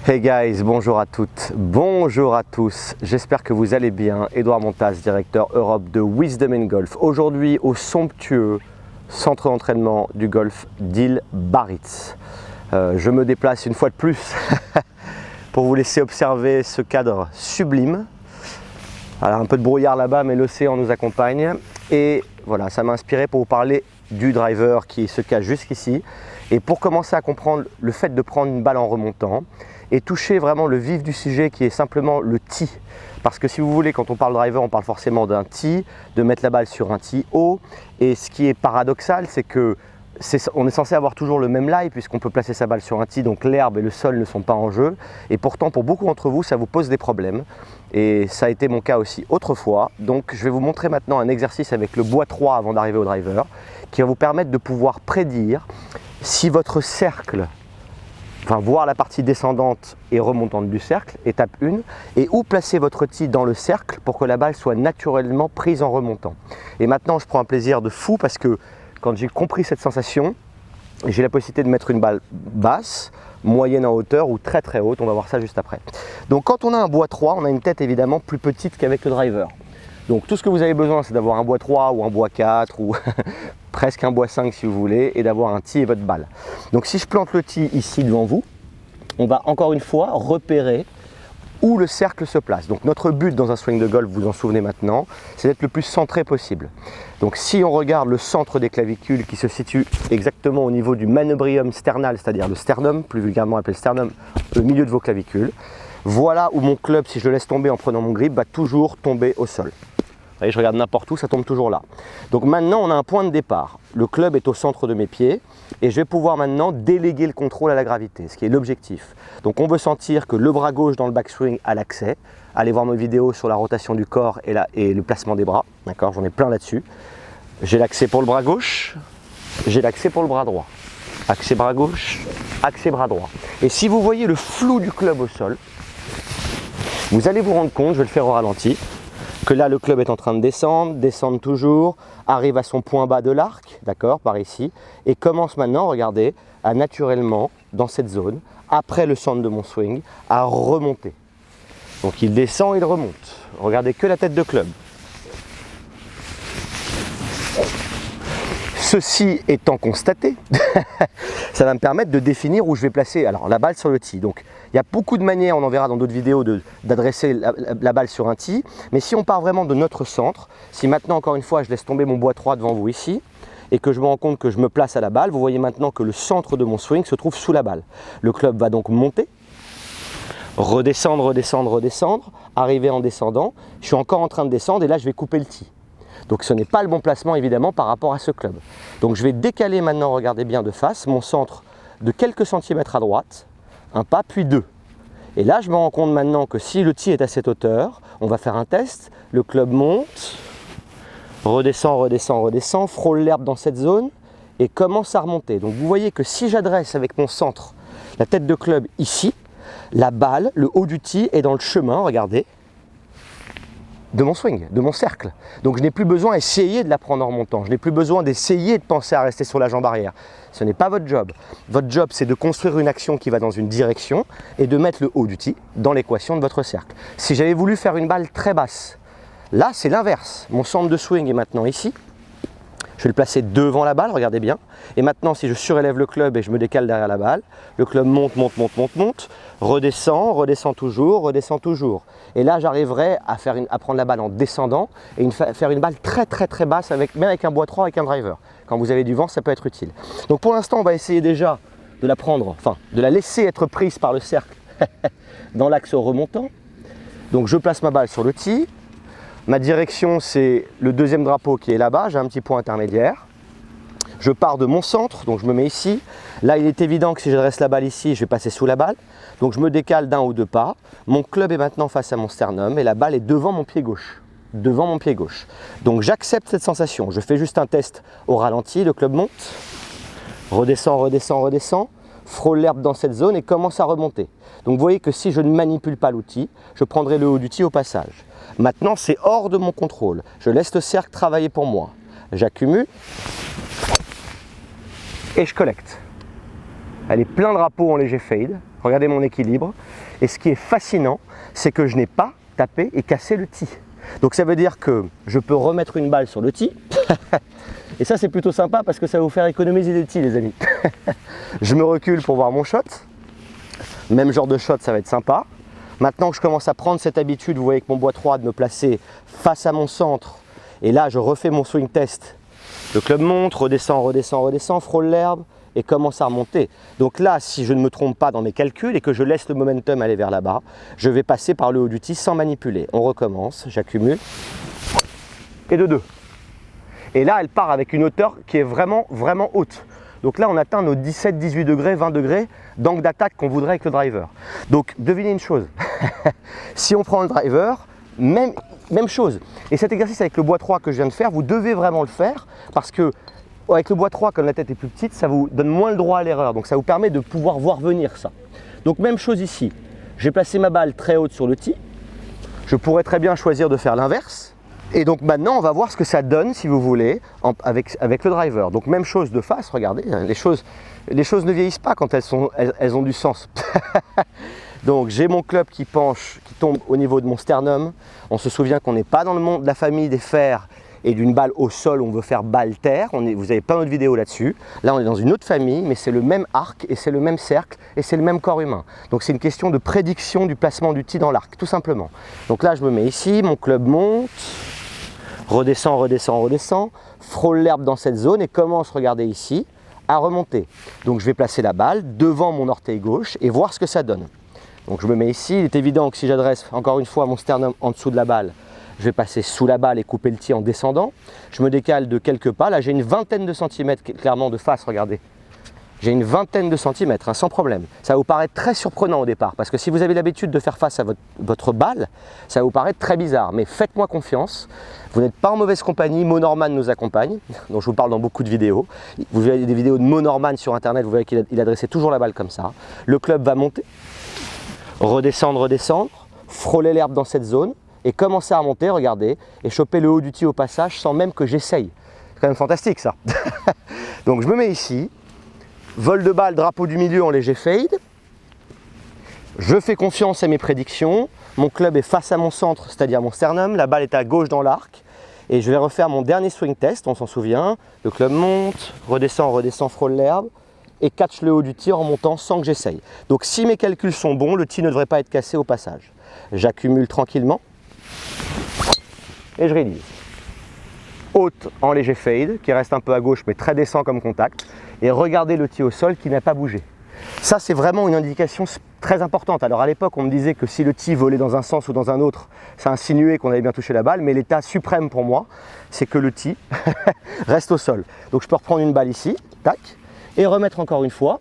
Hey guys, bonjour à toutes, bonjour à tous, j'espère que vous allez bien. Edouard Montas, directeur Europe de Wisdom in Golf. Aujourd'hui au somptueux centre d'entraînement du golf d'Île Baritz. Je me déplace une fois de plus pour vous laisser observer ce cadre sublime. Alors un peu de brouillard là-bas, mais l'océan nous accompagne. Et voilà, ça m'a inspiré pour vous parler du driver qui se cache jusqu'ici. Et pour commencer à comprendre le fait de prendre une balle en remontant et toucher vraiment le vif du sujet qui est simplement le tee. Parce que si vous voulez, quand on parle driver, on parle forcément d'un tee, de mettre la balle sur un tee haut. Et ce qui est paradoxal, c'est que on est censé avoir toujours le même lie puisqu'on peut placer sa balle sur un tee, donc l'herbe et le sol ne sont pas en jeu. Et pourtant, pour beaucoup d'entre vous, ça vous pose des problèmes. Et ça a été mon cas aussi autrefois. Donc je vais vous montrer maintenant un exercice avec le bois 3 avant d'arriver au driver qui va vous permettre de pouvoir prédire si votre cercle, enfin voir la partie descendante et remontante du cercle, étape 1, et où placer votre tee dans le cercle pour que la balle soit naturellement prise en remontant. Et maintenant je prends un plaisir de fou parce que quand j'ai compris cette sensation, j'ai la possibilité de mettre une balle basse, moyenne en hauteur ou très très haute, on va voir ça juste après. Donc quand on a un bois 3, on a une tête évidemment plus petite qu'avec le driver. Donc tout ce que vous avez besoin, c'est d'avoir un bois 3 ou un bois 4 ou presque un bois 5 si vous voulez, et d'avoir un tee et votre balle. Donc si je plante le tee ici devant vous, on va encore une fois repérer où le cercle se place. Donc notre but dans un swing de golf, vous en souvenez maintenant, c'est d'être le plus centré possible. Donc si on regarde le centre des clavicules qui se situe exactement au niveau du manubrium sternal, c'est-à-dire le sternum, plus vulgairement appelé le sternum, le milieu de vos clavicules, voilà où mon club, si je le laisse tomber en prenant mon grip, va toujours tomber au sol. Vous voyez, je regarde n'importe où, ça tombe toujours là. Donc maintenant, on a un point de départ. Le club est au centre de mes pieds et je vais pouvoir maintenant déléguer le contrôle à la gravité, ce qui est l'objectif. Donc on veut sentir que le bras gauche dans le backswing a l'accès. Allez voir mes vidéos sur la rotation du corps et le placement des bras. D'accord, j'en ai plein là-dessus. J'ai l'accès pour le bras gauche, j'ai l'accès pour le bras droit. Accès bras gauche, accès bras droit. Et si vous voyez le flou du club au sol, vous allez vous rendre compte, je vais le faire au ralenti, que là le club est en train de descendre toujours, arrive à son point bas de l'arc, d'accord, par ici, et commence maintenant, regardez, à naturellement, dans cette zone, après le centre de mon swing, à remonter. Donc il descend, il remonte. Regardez que la tête de club. Ceci étant constaté, ça va me permettre de définir où je vais placer alors, la balle sur le tee. Donc il y a beaucoup de manières, on en verra dans d'autres vidéos, d'adresser la balle sur un tee. Mais si on part vraiment de notre centre, si maintenant encore une fois je laisse tomber mon bois 3 devant vous ici, et que je me rends compte que je me place à la balle, vous voyez maintenant que le centre de mon swing se trouve sous la balle. Le club va donc monter, redescendre, redescendre, redescendre, arriver en descendant. Je suis encore en train de descendre et là je vais couper le tee. Donc ce n'est pas le bon placement évidemment par rapport à ce club. Donc je vais décaler maintenant, regardez bien de face, mon centre de quelques centimètres à droite, un pas puis deux. Et là je me rends compte maintenant que si le tee est à cette hauteur, on va faire un test, le club monte, redescend, redescend, redescend, frôle l'herbe dans cette zone et commence à remonter. Donc vous voyez que si j'adresse avec mon centre la tête de club ici, la balle, le haut du tee est dans le chemin, regardez, de mon swing, de mon cercle. Donc je n'ai plus besoin d'essayer de la prendre en remontant, je n'ai plus besoin d'essayer de penser à rester sur la jambe arrière. Ce n'est pas votre job. Votre job, c'est de construire une action qui va dans une direction et de mettre le haut du tee dans l'équation de votre cercle. Si j'avais voulu faire une balle très basse, là c'est l'inverse. Mon centre de swing est maintenant ici. Je vais le placer devant la balle, regardez bien. Et maintenant, si je surélève le club et je me décale derrière la balle, le club monte, monte, monte, monte, monte, redescend, redescend toujours, redescend toujours. Et là, j'arriverai à prendre la balle en descendant et faire une balle très, très, très basse, même avec un bois 3, avec un driver. Quand vous avez du vent, ça peut être utile. Donc pour l'instant, on va essayer déjà de la prendre, enfin, de la laisser être prise par le cercle dans l'axe remontant. Donc je place ma balle sur le tee. Ma direction, c'est le deuxième drapeau qui est là-bas, j'ai un petit point intermédiaire. Je pars de mon centre, donc je me mets ici. Là, il est évident que si j'adresse la balle ici, je vais passer sous la balle. Donc je me décale d'un ou deux pas. Mon club est maintenant face à mon sternum et la balle est devant mon pied gauche. Devant mon pied gauche. Donc j'accepte cette sensation. Je fais juste un test au ralenti, le club monte, redescend, redescend, redescend, frôle l'herbe dans cette zone et commence à remonter. Donc vous voyez que si je ne manipule pas l'outil, je prendrai le haut du tee au passage. Maintenant, c'est hors de mon contrôle. Je laisse le cercle travailler pour moi. J'accumule et je collecte. Elle est plein drapeau en léger fade. Regardez mon équilibre. Et ce qui est fascinant, c'est que je n'ai pas tapé et cassé le tee. Donc ça veut dire que je peux remettre une balle sur le tee. Et ça c'est plutôt sympa parce que ça va vous faire économiser des tees les amis. Je me recule pour voir mon shot. Même genre de shot, ça va être sympa. Maintenant que je commence à prendre cette habitude, vous voyez avec mon bois 3 de me placer face à mon centre. Et là je refais mon swing test. Le club monte, redescend, redescend, redescend, frôle l'herbe et commence à remonter. Donc là, si je ne me trompe pas dans mes calculs et que je laisse le momentum aller vers là-bas, je vais passer par le haut du tee sans manipuler. On recommence, j'accumule. Et de 2. Et là, elle part avec une hauteur qui est vraiment, vraiment haute. Donc là, on atteint nos 17, 18 degrés, 20 degrés d'angle d'attaque qu'on voudrait avec le driver. Donc, devinez une chose. Si on prend le driver, même chose. Et cet exercice avec le bois 3 que je viens de faire, vous devez vraiment le faire parce que avec le bois 3, comme la tête est plus petite, ça vous donne moins le droit à l'erreur. Donc ça vous permet de pouvoir voir venir ça. Donc même chose ici. J'ai placé ma balle très haute sur le tee. Je pourrais très bien choisir de faire l'inverse. Et donc maintenant, on va voir ce que ça donne, si vous voulez, avec le driver. Donc même chose de face, regardez, les choses ne vieillissent pas quand elles ont du sens. Donc j'ai mon club qui penche, qui tombe au niveau de mon sternum. On se souvient qu'on n'est pas dans le monde de la famille des fers et d'une balle au sol, on veut faire balle terre. Vous avez plein d'autres vidéos là-dessus. Là, on est dans une autre famille, mais c'est le même arc et c'est le même cercle et c'est le même corps humain. Donc c'est une question de prédiction du placement du tee dans l'arc, tout simplement. Donc là, je me mets ici, mon club monte, redescend, redescend, redescend, frôle l'herbe dans cette zone et commence, regardez ici, à remonter. Donc je vais placer la balle devant mon orteil gauche et voir ce que ça donne. Donc je me mets ici, il est évident que si j'adresse encore une fois mon sternum en dessous de la balle, je vais passer sous la balle et couper le tee en descendant. Je me décale de quelques pas, là j'ai une vingtaine de centimètres clairement de face, regardez. J'ai une vingtaine de centimètres, hein, sans problème. Ça va vous paraître très surprenant au départ, parce que si vous avez l'habitude de faire face à votre balle, ça va vous paraître très bizarre. Mais faites-moi confiance, vous n'êtes pas en mauvaise compagnie, Mo Norman nous accompagne, dont je vous parle dans beaucoup de vidéos. Vous verrez des vidéos de Mo Norman sur internet, vous verrez qu'il adressait toujours la balle comme ça. Le club va monter, redescendre, redescendre, frôler l'herbe dans cette zone, et commencer à remonter, regardez, et choper le haut du tee au passage sans même que j'essaye. C'est quand même fantastique ça. Donc je me mets ici, vol de balle, drapeau du milieu en léger fade. Je fais confiance à mes prédictions. Mon club est face à mon centre, c'est-à-dire mon sternum. La balle est à gauche dans l'arc. Et je vais refaire mon dernier swing test, on s'en souvient. Le club monte, redescend, redescend, frôle l'herbe. Et catch le haut du tee en montant sans que j'essaye. Donc si mes calculs sont bons, le tee ne devrait pas être cassé au passage. J'accumule tranquillement. Et je réalise. Haute en léger fade, qui reste un peu à gauche mais très descend comme contact. Et regardez le tee au sol qui n'a pas bougé. Ça c'est vraiment une indication très importante. Alors à l'époque on me disait que si le tee volait dans un sens ou dans un autre, ça insinuait qu'on avait bien touché la balle. Mais l'état suprême pour moi, c'est que le tee reste au sol. Donc je peux reprendre une balle ici, tac, et remettre encore une fois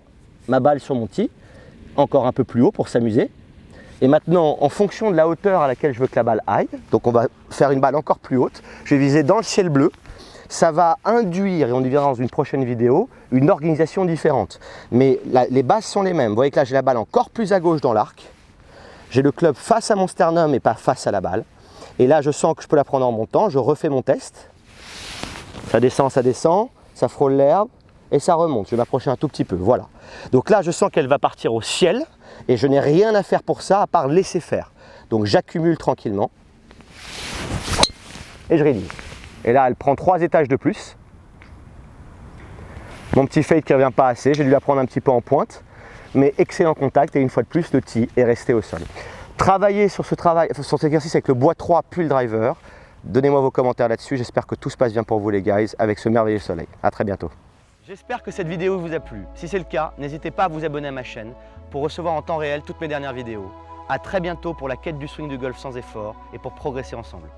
ma balle sur mon tee, encore un peu plus haut pour s'amuser. Et maintenant, en fonction de la hauteur à laquelle je veux que la balle aille, donc on va faire une balle encore plus haute, je vais viser dans le ciel bleu, ça va induire, et on y verra dans une prochaine vidéo, une organisation différente. Mais les bases sont les mêmes. Vous voyez que là, j'ai la balle encore plus à gauche dans l'arc, j'ai le club face à mon sternum et pas face à la balle. Et là, je sens que je peux la prendre en montant, je refais mon test. Ça descend, ça frôle l'herbe et ça remonte. Je vais m'approcher un tout petit peu, voilà. Donc là, je sens qu'elle va partir au ciel. Et je n'ai rien à faire pour ça à part laisser faire. Donc j'accumule tranquillement et je réalise. Et là elle prend 3 étages de plus. Mon petit fade qui ne revient pas assez, j'ai dû la prendre un petit peu en pointe. Mais excellent contact et une fois de plus le tee est resté au sol. Travaillez sur cet exercice avec le bois 3 puis le driver. Donnez-moi vos commentaires là-dessus, j'espère que tout se passe bien pour vous les guys avec ce merveilleux soleil. A très bientôt. J'espère que cette vidéo vous a plu. Si c'est le cas, n'hésitez pas à vous abonner à ma chaîne pour recevoir en temps réel toutes mes dernières vidéos. A très bientôt pour la quête du swing du golf sans effort et pour progresser ensemble.